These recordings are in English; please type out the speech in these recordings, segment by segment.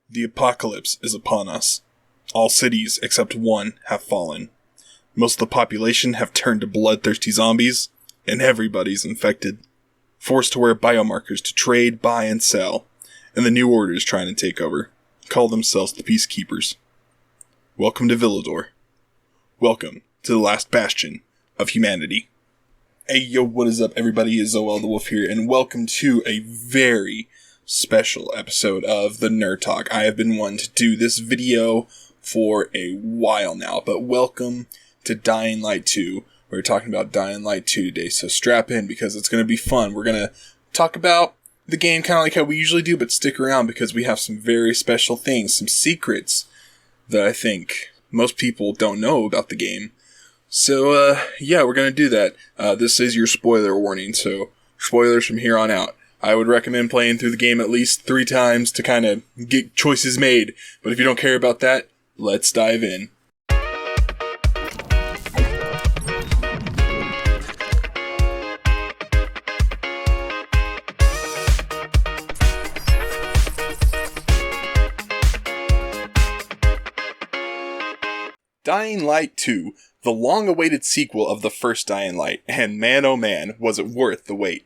The apocalypse is upon us. All cities except one have fallen. Most of the population have turned to bloodthirsty zombies, and everybody's infected. Forced to wear biomarkers to trade, buy, and sell, and the New Order is trying to take over. Call themselves the Peacekeepers. Welcome to Villador. Welcome to the last bastion of humanity. Hey yo, what is up everybody? It's Zoel the Wolf here, and welcome to a very special episode of the Nerd Talk. I have been wanting to do this video for a while now, but welcome to Dying Light 2. We're talking about Dying Light 2 today, so strap in because it's going to be fun. We're going to talk about the game kind of like how we usually do, but stick around because we have some very special things, some secrets that I think most people don't know about the game. So, yeah, we're going to do that. This is your spoiler warning, so spoilers from here on out. I would recommend playing through the game at least 3 times to kind of get choices made, but if you don't care about that, let's dive in. Dying Light 2, the long-awaited sequel of the first Dying Light, and man oh man, was it worth the wait.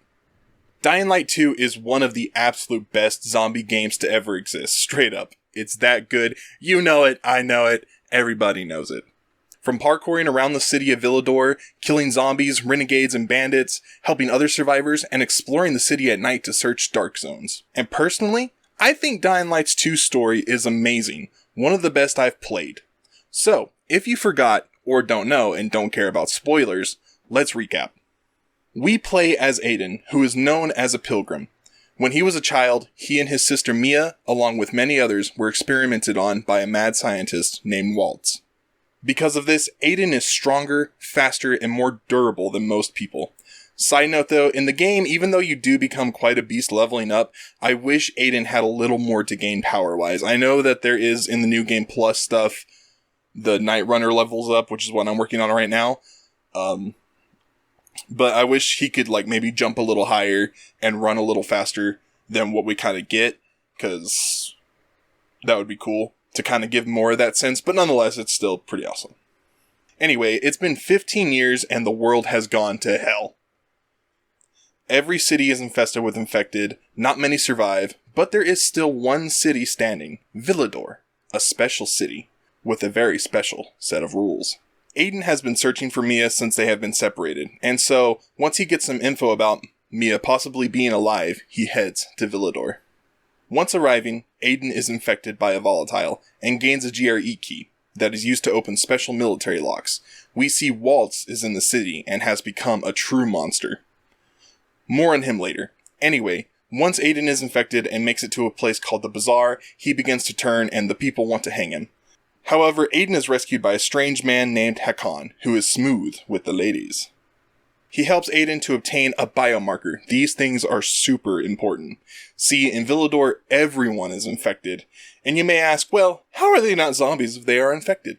Dying Light 2 is one of the absolute best zombie games to ever exist, straight up. It's that good, you know it, I know it, everybody knows it. From parkouring around the city of Villador, killing zombies, renegades, and bandits, helping other survivors, and exploring the city at night to search dark zones. And personally, I think Dying Light's 2 story is amazing, one of the best I've played. So, if you forgot, or don't know, and don't care about spoilers, let's recap. We play as Aiden, who is known as a pilgrim. When he was a child, he and his sister Mia, along with many others, were experimented on by a mad scientist named Waltz. Because of this, Aiden is stronger, faster, and more durable than most people. Side note though, in the game, even though you do become quite a beast leveling up, I wish Aiden had a little more to gain power-wise. I know that there is, in the New Game Plus stuff, the Night Runner levels up, which is what I'm working on right now. But I wish he could, like, maybe jump a little higher and run a little faster than what we kind of get, because that would be cool to kind of give more of that sense, but nonetheless, it's still pretty awesome. Anyway, it's been 15 years and the world has gone to hell. Every city is infested with infected, not many survive, but there is still one city standing, Villador, a special city with a very special set of rules. Aiden has been searching for Mia since they have been separated, and so, once he gets some info about Mia possibly being alive, he heads to Villador. Once arriving, Aiden is infected by a volatile, and gains a GRE key that is used to open special military locks. We see Waltz is in the city, and has become a true monster. More on him later. Anyway, once Aiden is infected and makes it to a place called the Bazaar, he begins to turn, and the people want to hang him. However, Aiden is rescued by a strange man named Hakan, who is smooth with the ladies. He helps Aiden to obtain a biomarker. These things are super important. See, in Villador, everyone is infected. And you may ask, well, how are they not zombies if they are infected?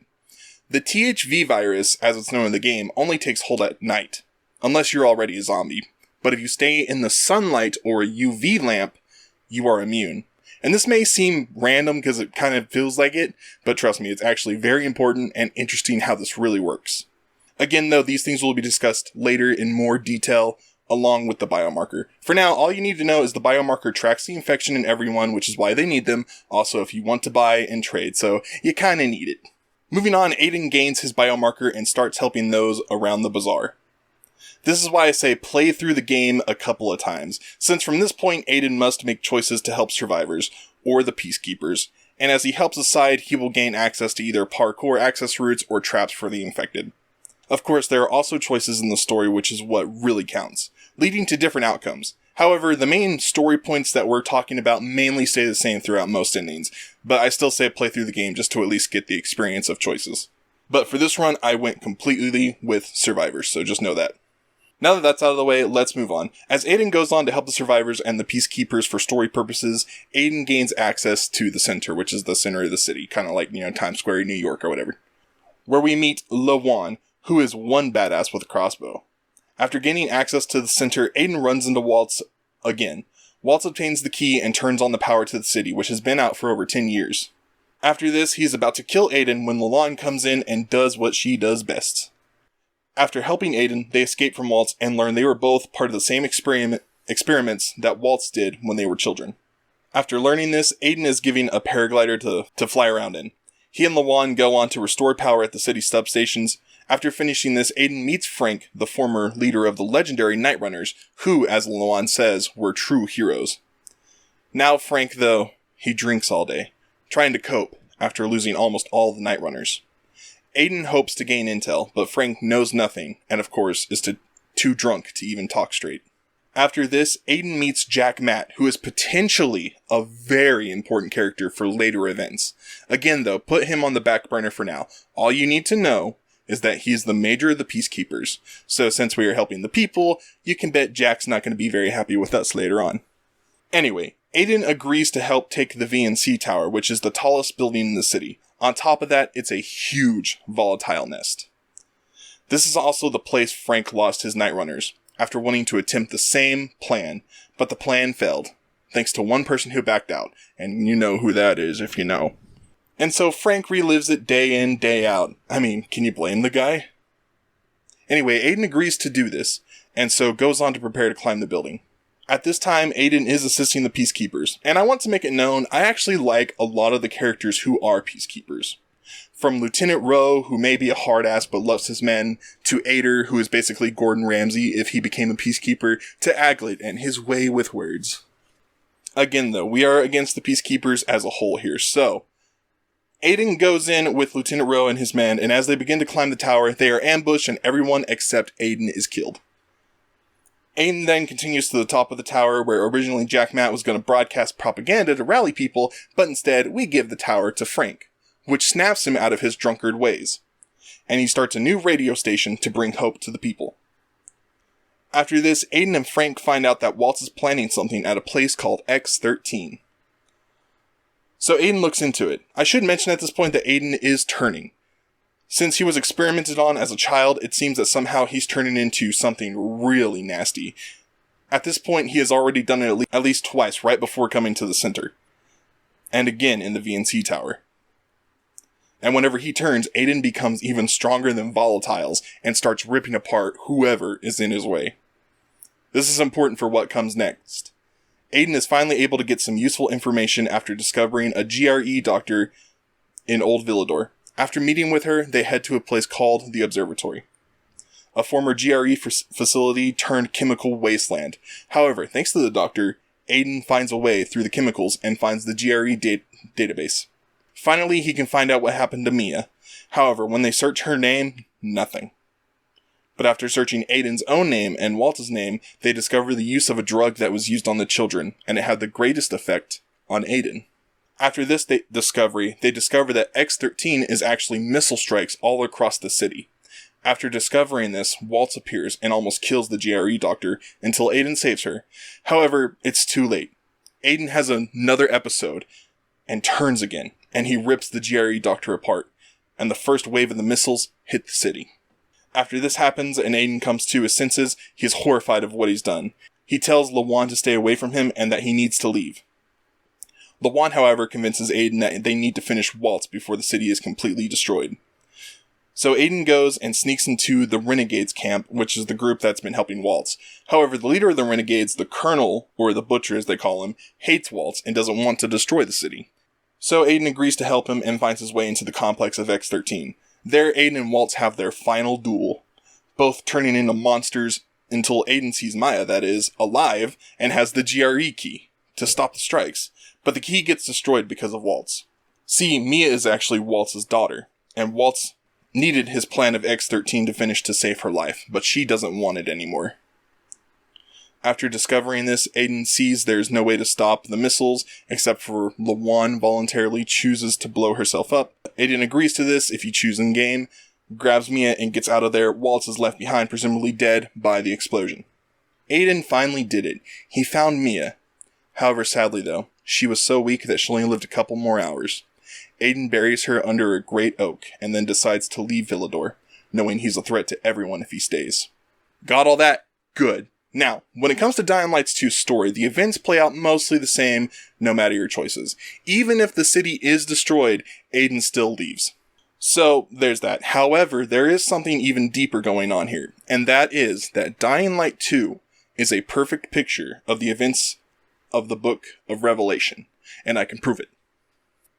The THV virus, as it's known in the game, only takes hold at night, unless you're already a zombie. But if you stay in the sunlight or a UV lamp, you are immune. And this may seem random because it kind of feels like it, but trust me, it's actually very important and interesting how this really works. Again, though, these things will be discussed later in more detail, along with the biomarker. For now, all you need to know is the biomarker tracks the infection in everyone, which is why they need them, also if you want to buy and trade, so you kinda need it. Moving on, Aiden gains his biomarker and starts helping those around the bazaar. This is why I say play through the game a couple of times, since from this point Aiden must make choices to help survivors, or the Peacekeepers, and as he helps aside, he will gain access to either parkour access routes or traps for the infected. Of course, there are also choices in the story which is what really counts, leading to different outcomes. However, the main story points that we're talking about mainly stay the same throughout most endings, but I still say play through the game just to at least get the experience of choices. But for this run, I went completely with survivors, so just know that. Now that that's out of the way, let's move on. As Aiden goes on to help the survivors and the Peacekeepers for story purposes, Aiden gains access to the center, which is the center of the city, kind of like, Times Square in New York or whatever. Where we meet Lawan, who is one badass with a crossbow. After gaining access to the center, Aiden runs into Waltz again. Waltz obtains the key and turns on the power to the city, which has been out for over 10 years. After this, he's about to kill Aiden when Lalonde comes in and does what she does best. After helping Aiden, they escape from Waltz and learn they were both part of the same experiments that Waltz did when they were children. After learning this, Aiden is given a paraglider to fly around in. He and Lalonde go on to restore power at the city substations. After finishing this, Aiden meets Frank, the former leader of the legendary Night Runners, who, as Lalonde says, were true heroes. Now Frank, though, he drinks all day, trying to cope after losing almost all the Night Runners. Aiden hopes to gain intel, but Frank knows nothing, and of course is too drunk to even talk straight. After this, Aiden meets Jack Matt, who is potentially a very important character for later events. Again though, put him on the back burner for now. All you need to know is that he's the major of the Peacekeepers. So since we are helping the people, you can bet Jack's not going to be very happy with us later on. Anyway, Aiden agrees to help take the VNC Tower, which is the tallest building in the city. On top of that, it's a huge volatile nest. This is also the place Frank lost his Night Runners, after wanting to attempt the same plan, but the plan failed, thanks to one person who backed out, and you know who that is if you know. And so Frank relives it day in, day out. I mean, can you blame the guy? Anyway, Aiden agrees to do this, and so goes on to prepare to climb the building. At this time, Aiden is assisting the Peacekeepers, and I want to make it known, I actually like a lot of the characters who are Peacekeepers. From Lieutenant Rowe, who may be a hard ass but loves his men, to Ader, who is basically Gordon Ramsay if he became a Peacekeeper, to Aglet and his way with words. Again though, we are against the Peacekeepers as a whole here, so Aiden goes in with Lieutenant Rowe and his men, and as they begin to climb the tower, they are ambushed and everyone except Aiden is killed. Aiden then continues to the top of the tower, where originally Jack Matt was going to broadcast propaganda to rally people, but instead we give the tower to Frank, which snaps him out of his drunkard ways, and he starts a new radio station to bring hope to the people. After this, Aiden and Frank find out that Waltz is planning something at a place called X13. So Aiden looks into it. I should mention at this point that Aiden is turning. Since he was experimented on as a child, it seems that somehow he's turning into something really nasty. At this point, he has already done it at least twice right before coming to the center. And again in the VNC Tower. And whenever he turns, Aiden becomes even stronger than volatiles and starts ripping apart whoever is in his way. This is important for what comes next. Aiden is finally able to get some useful information after discovering a GRE doctor in Old Villador. After meeting with her, they head to a place called the Observatory, a former GRE facility turned chemical wasteland. However, thanks to the doctor, Aiden finds a way through the chemicals and finds the GRE database. Finally, he can find out what happened to Mia. However, when they search her name, nothing. But after searching Aiden's own name and Waltz's name, they discover the use of a drug that was used on the children, and it had the greatest effect on Aiden. After this discovery, they discover that X13 is actually missile strikes all across the city. After discovering this, Waltz appears and almost kills the GRE doctor until Aiden saves her. However, it's too late. Aiden has another episode and turns again, and he rips the GRE doctor apart, and the first wave of the missiles hit the city. After this happens and Aiden comes to his senses, he is horrified of what he's done. He tells Lalonde to stay away from him and that he needs to leave. Lalonde, however, convinces Aiden that they need to finish Waltz before the city is completely destroyed. So Aiden goes and sneaks into the Renegades camp, which is the group that's been helping Waltz. However, the leader of the Renegades, the Colonel, or the Butcher as they call him, hates Waltz and doesn't want to destroy the city. So Aiden agrees to help him and finds his way into the complex of X13. There, Aiden and Waltz have their final duel, both turning into monsters until Aiden sees Maya, that is, alive, and has the GRE key to stop the strikes. But the key gets destroyed because of Waltz. See, Mia is actually Waltz's daughter, and Waltz needed his plan of X13 to finish to save her life, but she doesn't want it anymore. After discovering this, Aiden sees there's no way to stop the missiles, except for Lalonde voluntarily chooses to blow herself up. Aiden agrees to this if you choose in game, grabs Mia and gets out of there. Waltz is left behind, presumably dead by the explosion. Aiden finally did it. He found Mia. However, sadly though, she was so weak that she only lived a couple more hours. Aiden buries her under a great oak and then decides to leave Villador, knowing he's a threat to everyone if he stays. Got all that? Good. Now, when it comes to Dying Light's 2 story, the events play out mostly the same no matter your choices. Even if the city is destroyed, Aiden still leaves. So, there's that. However, there is something even deeper going on here, and that is that Dying Light 2 is a perfect picture of the events of the book of Revelation, and I can prove it.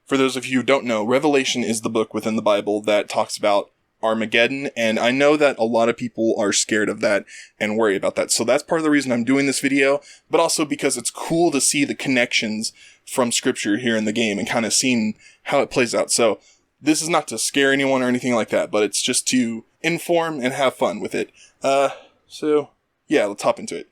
For those of you who don't know, Revelation is the book within the Bible that talks about Armageddon, and I know that a lot of people are scared of that and worry about that. So that's part of the reason I'm doing this video, but also because it's cool to see the connections from scripture here in the game and kind of seeing how it plays out. So this is not to scare anyone or anything like that, but it's just to inform and have fun with it. So yeah, let's hop into it.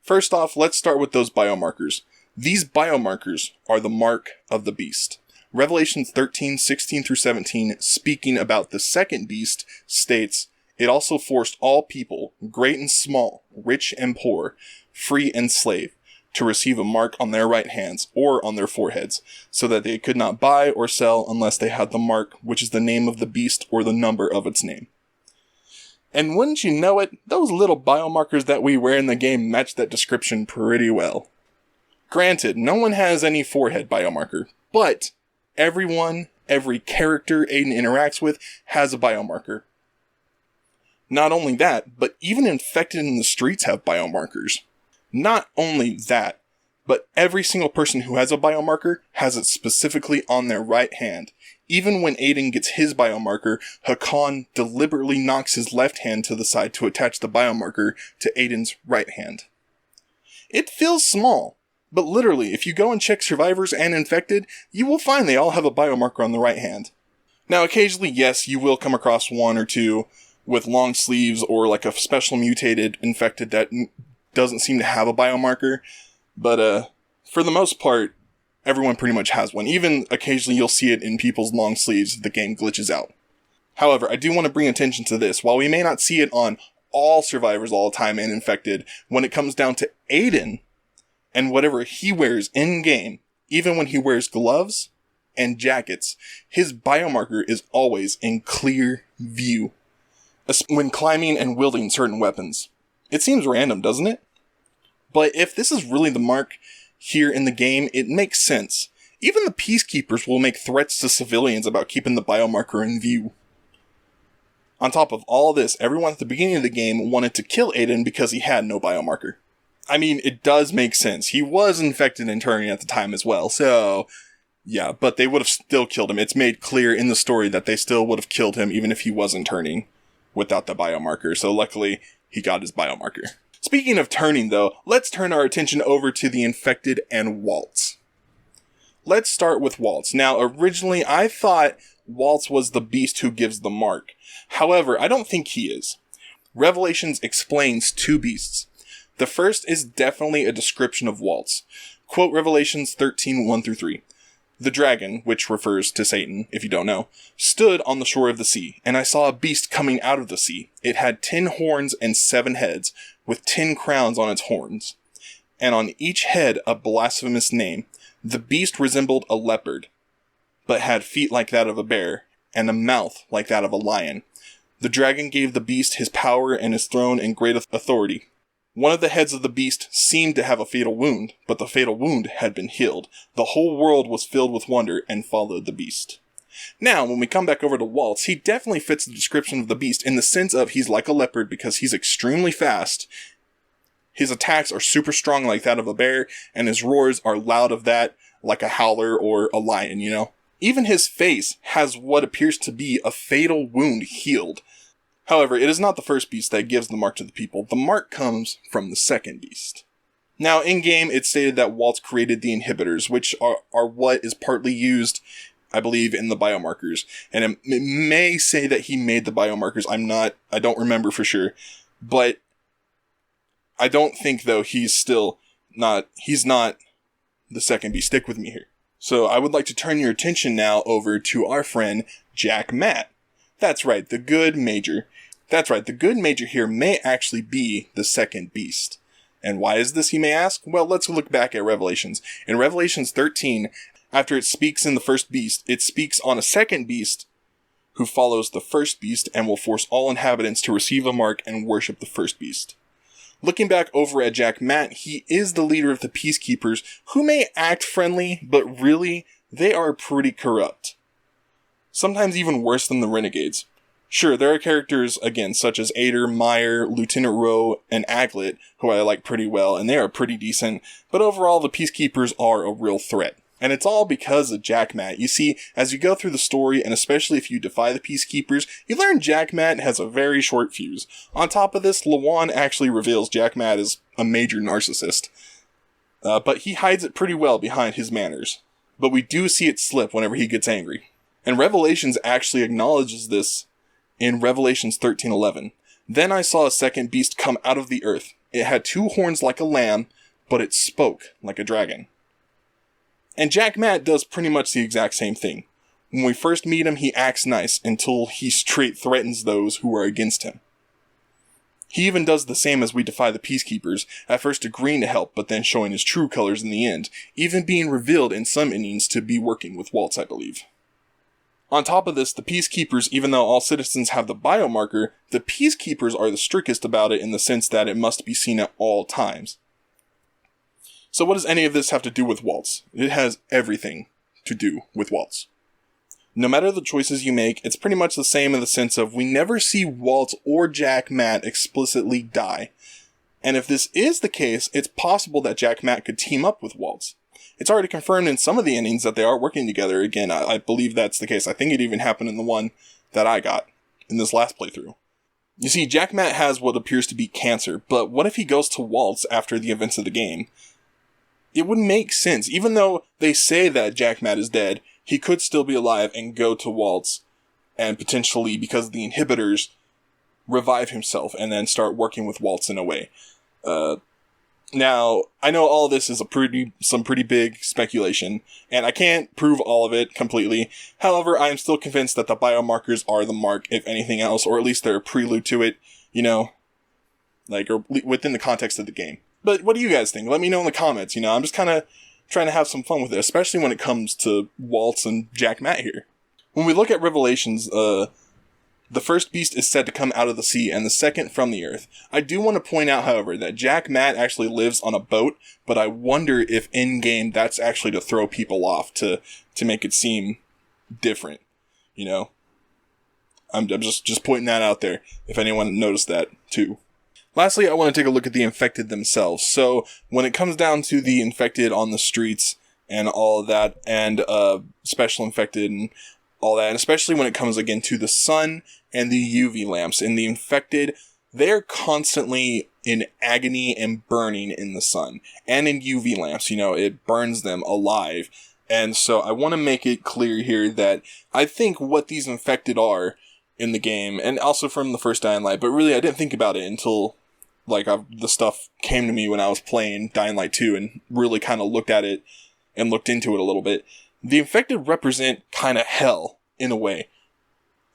First off, let's start with those biomarkers. These biomarkers are the mark of the beast. Revelation 13, 16 through 17, speaking about the second beast, states, "It also forced all people, great and small, rich and poor, free and slave, to receive a mark on their right hands or on their foreheads, so that they could not buy or sell unless they had the mark, which is the name of the beast or the number of its name." And wouldn't you know it, those little biomarkers that we wear in the game match that description pretty well. Granted, no one has any forehead biomarker, but every character Aiden interacts with has a biomarker. Not only that, but even infected in the streets have biomarkers. Not only that, but every single person who has a biomarker has it specifically on their right hand. Even when Aiden gets his biomarker, Hakan deliberately knocks his left hand to the side to attach the biomarker to Aiden's right hand. It feels small, but literally, if you go and check survivors and infected, you will find they all have a biomarker on the right hand. Now, occasionally, yes, you will come across one or two with long sleeves or like a special mutated infected that doesn't seem to have a biomarker, but for the most part, everyone pretty much has one. Even occasionally you'll see it in people's long sleeves if the game glitches out. However, I do want to bring attention to this. While we may not see it on all survivors all the time and infected, when it comes down to Aiden and whatever he wears in-game, even when he wears gloves and jackets, his biomarker is always in clear view when climbing and wielding certain weapons. It seems random, doesn't it? But if this is really the mark here in the game, it makes sense. Even the peacekeepers will make threats to civilians about keeping the biomarker in view. On top of all this, everyone at the beginning of the game wanted to kill Aiden because he had no biomarker. I mean, it does make sense. He was infected and turning at the time as well, so yeah, but they would have still killed him. It's made clear in the story that they still would have killed him even if he wasn't turning without the biomarker, so luckily he got his biomarker. Speaking of turning though, let's turn our attention over to the infected and Waltz. Let's start with Waltz. Now, originally I thought Waltz was the beast who gives the mark. However, I don't think he is. Revelations explains two beasts. The first is definitely a description of Waltz. Quote Revelations 13, 1 through 3. "The dragon," which refers to Satan, if you don't know, "stood on the shore of the sea, and I saw a beast coming out of the sea. It had 10 horns and 7 heads, with 10 crowns on its horns, and on each head a blasphemous name. The beast resembled a leopard, but had feet like that of a bear, and a mouth like that of a lion. The dragon gave the beast his power and his throne and great authority. One of the heads of the beast seemed to have a fatal wound, but the fatal wound had been healed. The whole world was filled with wonder and followed the beast." Now, when we come back over to Waltz, he definitely fits the description of the beast in the sense of he's like a leopard because he's extremely fast. His attacks are super strong like that of a bear, and his roars are loud of that like a howler or a lion, you know? Even his face has what appears to be a fatal wound healed. However, it is not the first beast that gives the mark to the people. The mark comes from the second beast. Now, in-game, it's stated that Waltz created the inhibitors, which are what is partly used, I believe, in the biomarkers. And it may say that he made the biomarkers. I don't remember for sure. But I don't think, though, he's not the second beast. Stick with me here. So I would like to turn your attention now over to our friend, Jack Matt. That's right, the good major. That's right, the good major here may actually be the second beast. And why is this, you may ask? Well, let's look back at Revelations. In Revelations 13, after it speaks in the first beast, it speaks on a second beast who follows the first beast and will force all inhabitants to receive a mark and worship the first beast. Looking back over at Jack Matt, he is the leader of the Peacekeepers, who may act friendly, but really, they are pretty corrupt. Sometimes even worse than the Renegades. Sure, there are characters, again, such as Ader, Meyer, Lieutenant Rowe, and Aglet, who I like pretty well, and they are pretty decent, but overall the Peacekeepers are a real threat. And it's all because of Jack Matt. You see, as you go through the story, and especially if you defy the Peacekeepers, you learn Jack Matt has a very short fuse. On top of this, Lawan actually reveals Jack Matt is a major narcissist. But he hides it pretty well behind his manners. But we do see it slip whenever he gets angry. And Revelations actually acknowledges this in Revelations 13:11. Then I saw a second beast come out of the earth. It had 2 horns like a lamb, but it spoke like a dragon. And Jack Matt does pretty much the exact same thing. When we first meet him, he acts nice until he straight threatens those who are against him. He even does the same as we defy the Peacekeepers, at first agreeing to help, but then showing his true colors in the end, even being revealed in some innings to be working with Waltz, I believe. On top of this, the Peacekeepers, even though all citizens have the biomarker, the Peacekeepers are the strictest about it in the sense that it must be seen at all times. So what does any of this have to do with Waltz? It has everything to do with Waltz. No matter the choices you make, it's pretty much the same in the sense of we never see Waltz or Jack Matt explicitly die. And if this is the case, it's possible that Jack Matt could team up with Waltz. It's already confirmed in some of the endings that they are working together. Again, I believe that's the case. I think it even happened in the one that I got in this last playthrough. You see, Jack Matt has what appears to be cancer, but what if he goes to Waltz after the events of the game? It would make sense. Even though they say that Jack Matt is dead, he could still be alive and go to Waltz and potentially, because of the inhibitors, revive himself and then start working with Waltz in a way. Now, I know all this is some pretty big speculation, and I can't prove all of it completely. However, I am still convinced that the biomarkers are the mark, if anything else, or at least they're a prelude to it, or within the context of the game. But what do you guys think? Let me know in the comments, I'm just kind of trying to have some fun with it, especially when it comes to Waltz and Jack Matt here. When we look at Revelations, the first beast is said to come out of the sea, and the second from the earth. I do want to point out, however, that Jack Matt actually lives on a boat, but I wonder if in-game that's actually to throw people off, to make it seem different, I'm just pointing that out there, if anyone noticed that, too. Lastly, I want to take a look at the infected themselves. So, when it comes down to the infected on the streets, and all of that, and special infected, and all that, and especially when it comes again to the sun and the UV lamps. And the infected, they're constantly in agony and burning in the sun. And in UV lamps, it burns them alive. And so I want to make it clear here that I think what these infected are in the game, and also from the first Dying Light, but really I didn't think about it until the stuff came to me when I was playing Dying Light 2 and really kind of looked at it and looked into it a little bit. The infected represent kind of hell, in a way.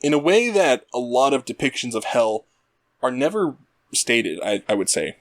In a way that a lot of depictions of hell are never stated, I would say.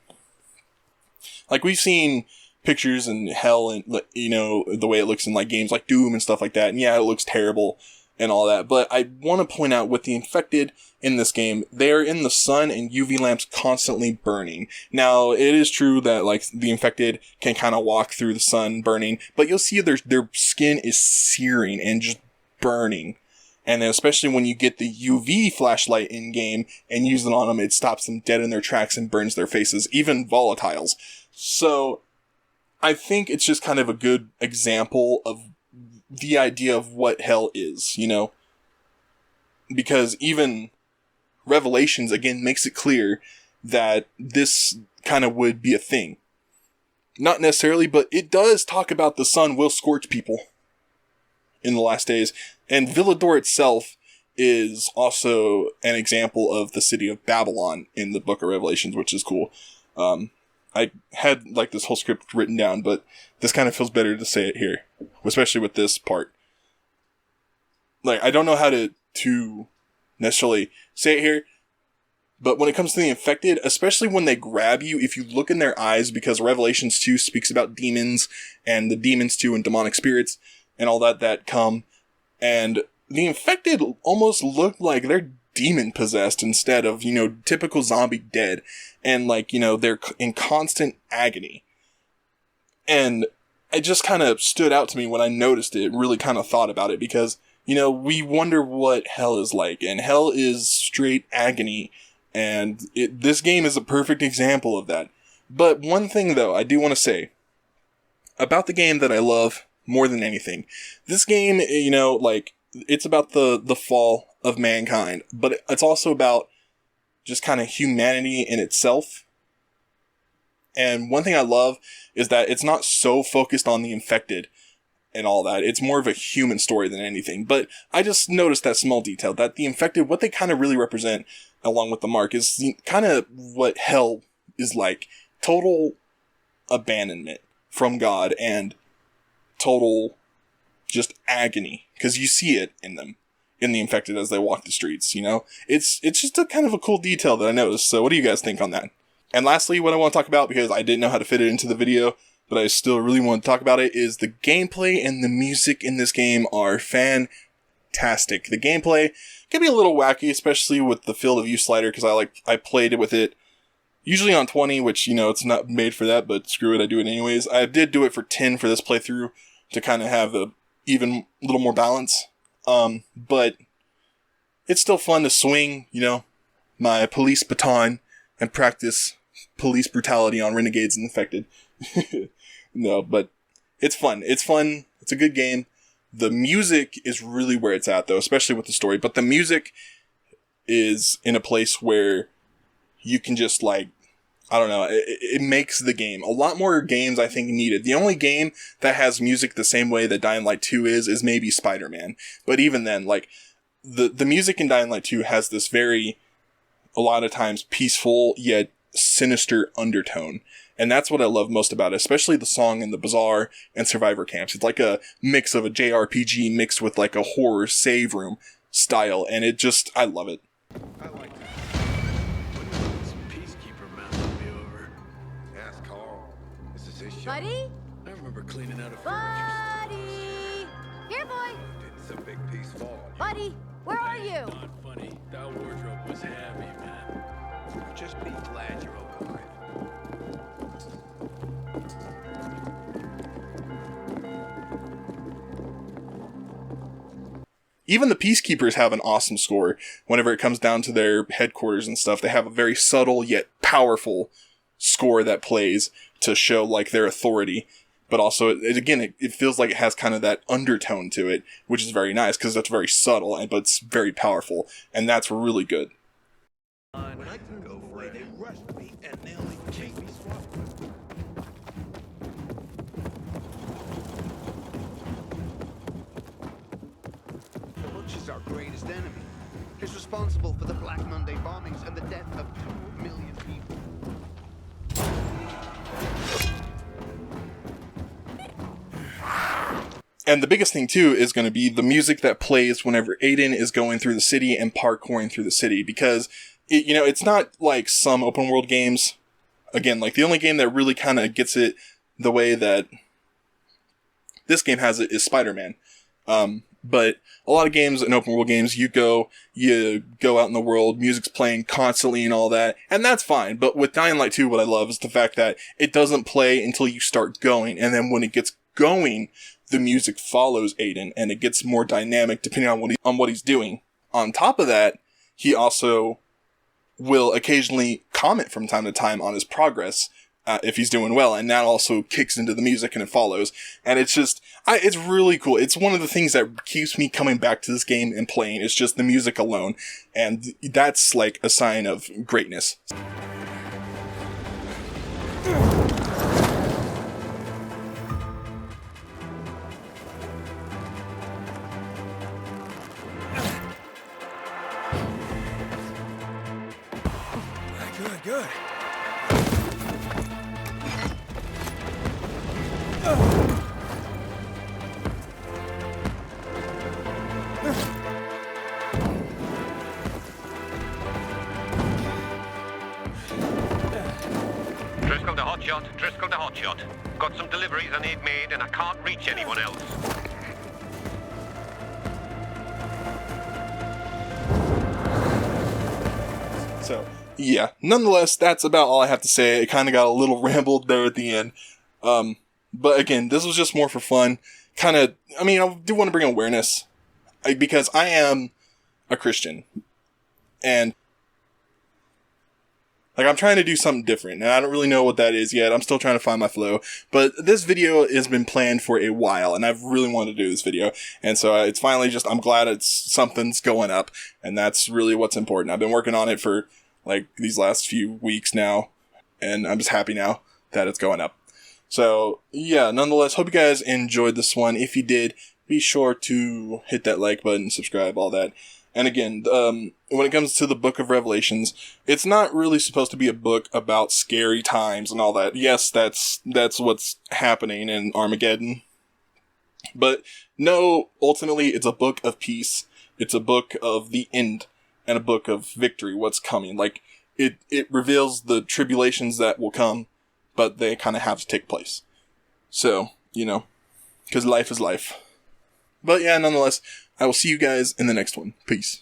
We've seen pictures in hell and, the way it looks in, games like Doom and stuff like that, and yeah, it looks terrible and all that, but I want to point out with the infected in this game, they're in the sun and UV lamps constantly burning. Now, it is true that, the infected can kind of walk through the sun burning, but you'll see their skin is searing and just burning. And then especially when you get the UV flashlight in-game and use it on them, it stops them dead in their tracks and burns their faces, even volatiles. So, I think it's just kind of a good example of the idea of what hell is, Because even Revelations, again, makes it clear that this kind of would be a thing. Not necessarily, but it does talk about the sun will scorch people in the last days. And Villador itself is also an example of the city of Babylon in the Book of Revelations, which is cool. I had this whole script written down, but this kind of feels better to say it here, especially with this part. I don't know how to necessarily say it here, but when it comes to the infected, especially when they grab you, if you look in their eyes, because Revelations 2 speaks about demons, and the demons too, and demonic spirits, and all that come, and the infected almost look like they're demon possessed instead of, typical zombie dead. And like, they're in constant agony. And it just kind of stood out to me when I noticed it, really kind of thought about it, because, we wonder what hell is like, and hell is straight agony, and this game is a perfect example of that. But one thing, though, I do want to say about the game that I love more than anything. This game, it's about the fall of mankind, but it's also about just kind of humanity in itself. And one thing I love is that it's not so focused on the infected and all that. It's more of a human story than anything. But I just noticed that small detail, that the infected, what they kind of really represent, along with the mark, is kind of what hell is like. Total abandonment from God and total just agony. Because you see it in them, in the infected as they walk the streets, It's just a kind of a cool detail that I noticed. So what do you guys think on that? And lastly, what I want to talk about, because I didn't know how to fit it into the video, but I still really want to talk about it, is the gameplay and the music in this game are fantastic. The gameplay can be a little wacky, especially with the field of view slider, because I played it with it usually on 20, which, it's not made for that, but screw it, I do it anyways. I did do it for 10 for this playthrough to kind of have a even little more balance. But it's still fun to swing, my police baton and practice police brutality on renegades and infected. No, but it's fun. It's fun. It's a good game. The music is really where it's at, though, especially with the story. But the music is in a place where you can just, I don't know, it makes the game. A lot more games, I think, needed. The only game that has music the same way that Dying Light 2 is maybe Spider-Man. But even then, the music in Dying Light 2 has this very, a lot of times, peaceful yet sinister undertone. And that's what I love most about it, especially the song in the Bazaar and Survivor Camps. It's like a mix of a JRPG mixed with a horror save room style, and I love it. I like that. When some peacekeeper mounted me over. Ask Carl. This is his show. Buddy? I remember cleaning out a Buddy! Here, boy! Didn't some big piece fall? Buddy, where are you? Not funny. That wardrobe was heavy, man. Just be glad you're alive. Even the Peacekeepers have an awesome score. Whenever it comes down to their headquarters and stuff, they have a very subtle yet powerful score that plays to show their authority. But also, it feels like it has kind of that undertone to it, which is very nice because that's very subtle, but it's very powerful, and that's really good. When I turned away, they rushed me and nearly made me swallow. The Butch is our greatest enemy. He's responsible for the Black Monday bombings and the death of 2 million people. And the biggest thing, too, is going to be the music that plays whenever Aiden is going through the city and parkouring through the city. Because, it's not like some open world games. Again, the only game that really kind of gets it the way that this game has it is Spider-Man. But a lot of games and open world games, you go out in the world, music's playing constantly and all that, and that's fine. But with Dying Light 2, what I love is the fact that it doesn't play until you start going, and then when it gets going, the music follows Aiden, and it gets more dynamic depending on what he's doing. On top of that, he also will occasionally comment from time to time on his progress, if he's doing well, and that also kicks into the music and it follows. And it's just, it's really cool. It's one of the things that keeps me coming back to this game and playing. It's just the music alone, and that's a sign of greatness. Good. Driscoll the hotshot. Got some deliveries I need made and I can't reach anyone else. So, yeah. Nonetheless, that's about all I have to say. It kind of got a little rambled there at the end. But again, this was just more for fun. I do want to bring awareness. Because I am a Christian. And I'm trying to do something different, and I don't really know what that is yet. I'm still trying to find my flow. But this video has been planned for a while, and I've really wanted to do this video. And so it's finally I'm glad something's going up, and that's really what's important. I've been working on it for, these last few weeks now, and I'm just happy now that it's going up. So, yeah, nonetheless, hope you guys enjoyed this one. If you did, be sure to hit that like button, subscribe, all that. And again, when it comes to the Book of Revelations, it's not really supposed to be a book about scary times and all that. Yes, that's what's happening in Armageddon. But no, ultimately, it's a book of peace. It's a book of the end and a book of victory, what's coming. It reveals the tribulations that will come, but they kind of have to take place. So, because life is life. But yeah, nonetheless, I will see you guys in the next one. Peace.